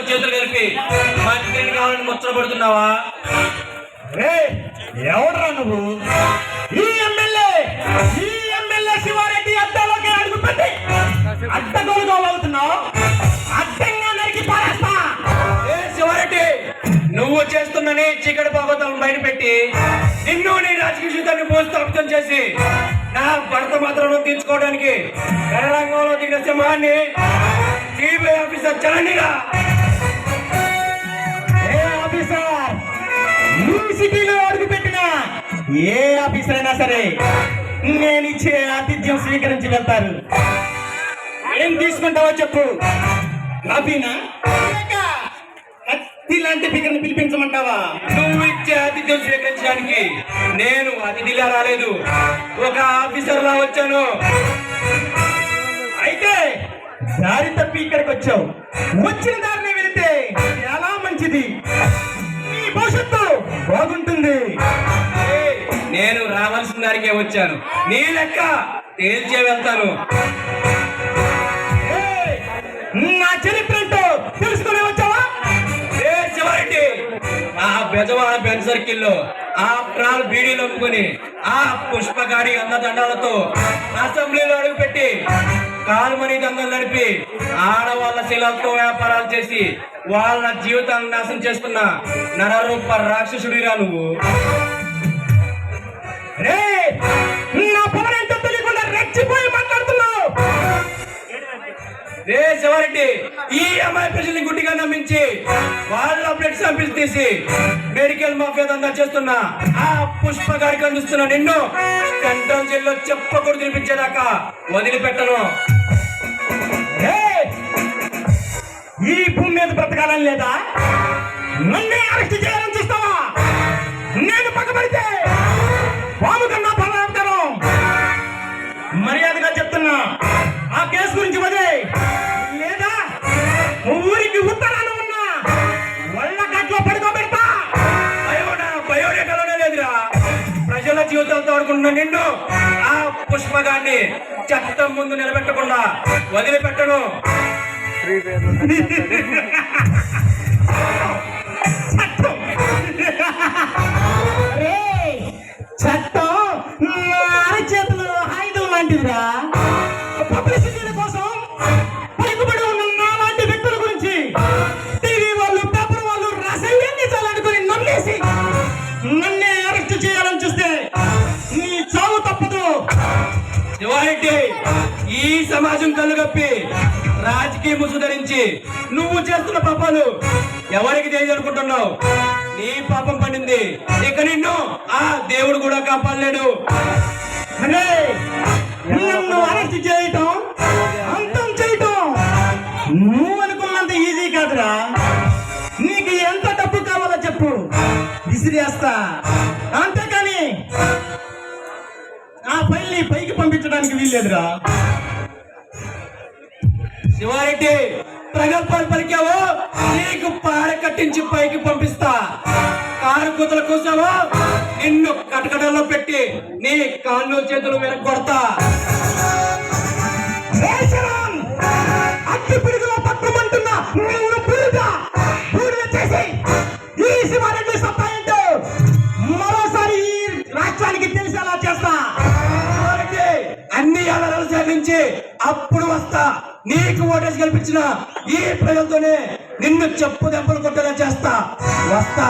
చేతులు కలిపి మంత్రిని కావాలని ముచ్చటపడుతున్నావా? ఎవడరా నువ్వు? ఈ ఎమ్మెల్యే శివారెడ్డి అడ్డలోకి అడుగుపెట్టి అడ్డగోలుగోలవుతున్నావు. అడ్డంగా నరికి పారేస్తా. శివారెడ్డి, నువ్వు చేస్తున్నని చీకటి భాగవతాలను బయట పెట్టి నిన్ను నీ రాజకీయ జీవితాన్ని భూస్థాపితం చేసి నా భర్త మాత్రం తీర్చుకోవడానికి రణరంగంలో దిగిన సింహాన్ని సిబిఐ ఆఫీసర్ చలండిరా. సిటీలో అడుగు పెట్టినా ఏ ఆఫీసర్ అయినా సరే నేను ఇచ్చే ఆతిథ్యం స్వీకరించి వెళ్తారు. ఏం తీసుకుంటావో చెప్పు. కాఫీనా, కత్తి లాంటి ఫిగర్ని పిలిపించమంటావా? నువ్వు ఇచ్చే ఆతిథ్యం స్వీకరించడానికి నేను అతిథిలా రాలేదు, ఒక ఆఫీసర్ లా వచ్చాను. అయితే దారి తప్పి ఇక్కడికి వచ్చావు. వచ్చిన దారిని వెళితే చాలా మంచిది, నీ భవిష్యత్తు బాగుంటుంది. నేను రావాల్సిన దానికే వచ్చాను, నీ లెక్క తేల్చే వెళ్తాను. నా చరిత్ర ఏంటో తెలుసుకునే వచ్చావా? శివారెడ్డి, ఆ బెజవాడ బెన్ సర్కిల్లో ఆ ప్రాణాలు బీడీలు అమ్ముకుని ఆ పుష్పగాడి అన్నదండాలతో అసెంబ్లీలో అడుగుపెట్టి కాలుమని దంగలు నడిపి ఆడవాళ్ళ శీలాలతో వ్యాపారాలు చేసి వాళ్ళ జీవితాలను నాశనం చేస్తున్న నరరూప రాక్షసుడిరా నువ్వు. నా పవరేంటో తెలియకుండా రెచ్చిపోయి మాట్లాడుతున్నావు. శివారెడ్డి, ఈ అమ్మాయి ప్రజల్ని గుడ్డిగా నమ్మించి వాళ్ళ బ్లడ్ శాంపిల్స్ తీసి మెడికల్ మాఫియా దందా చేస్తున్నా ఆ పుష్పగాడికి అందిస్తున్నా నిన్ను కంట్రోల్ జైల్లో చెప్పకూడదు తినిపించేదాకా వదిలిపెట్టను. ఈ భూమి మీద బ్రతకాలని లేదా? నన్నే అరెస్ట్ చేయాలని చూస్తావా? నేను పక్కబడితే బాబు కన్నా బలవంతరం. మర్యాదగా చెప్తున్నా, ఆ కేసు గురించి వదే, లేదా ఊరికి ఉత్తరాన ఉన్నా వాళ్ళ గట్లో పడుకోబెడతా. బయోడేటాలోనే లేదురా. ప్రజల జీవితాలతో ఆడుకుంటున్న నిన్ను ఆ పుష్పగాన్ని చట్టం ముందు నిలబెట్టకుండా వదిలిపెట్టను. చట్టం అరచేతులు ఆయుధం లాంటిదిరా. పబ్లిసిటీ కోసం పలుకుబడి ఉన్న నాలాంటి వ్యక్తుల గురించి టీవీ వాళ్ళు, పేపర్ వాళ్ళు రాసేవన్నీ చాలనుకుని నమ్మేసి నన్నే అరెస్ట్ చేయాలని చూస్తే నీ చావు తప్పదు. శివారెడ్డి, ఈ సమాజం కళ్ళు కప్పి రాజకీయ ముసు ధరించి నువ్వు చేస్తున్న పాపాలు ఎవరికి తెలియదనుకుంటున్నావు? నీ పాపం పడింది, ఇక నిన్ను ఆ దేవుడు కూడా కాపాడలేడు. నన్ను అరెస్ట్ చేయటం, అంతం చేయటం నువ్వు అనుకున్నంత ఈజీ కాదురా. నీకు ఎంత డబ్బు కావాలో చెప్పు, విసిరేస్తా. అంతేకాని ఆ ఫైల్ని పైకి పంపించడానికి వీల్లేదురా. శివారెడ్డి, ప్రగల్భాలు పలికావో నీకు పాడ కట్టించి పైకి పంపిస్తా. కారు కూతలు కూసావో నిన్ను కటకటల్లో పెట్టి నీ కాళ్ళు చేతులు వెనక్కొడతా. అట్టి పిడుగులో పట్టుమంటున్నా చేసి ఈ శివారెడ్డి సత్తా ఏంటో మరోసారి ఈ రాష్ట్రానికి తెలిసేలా చేస్తా. అన్ని అలరాలు సేకరించి అప్పుడు వస్తా. నీకు ఓటేసి కల్పించిన ఈ ప్రజలతోనే నిన్ను చెప్పు దెబ్బలు కొట్టేలా చేస్తా. వస్తా.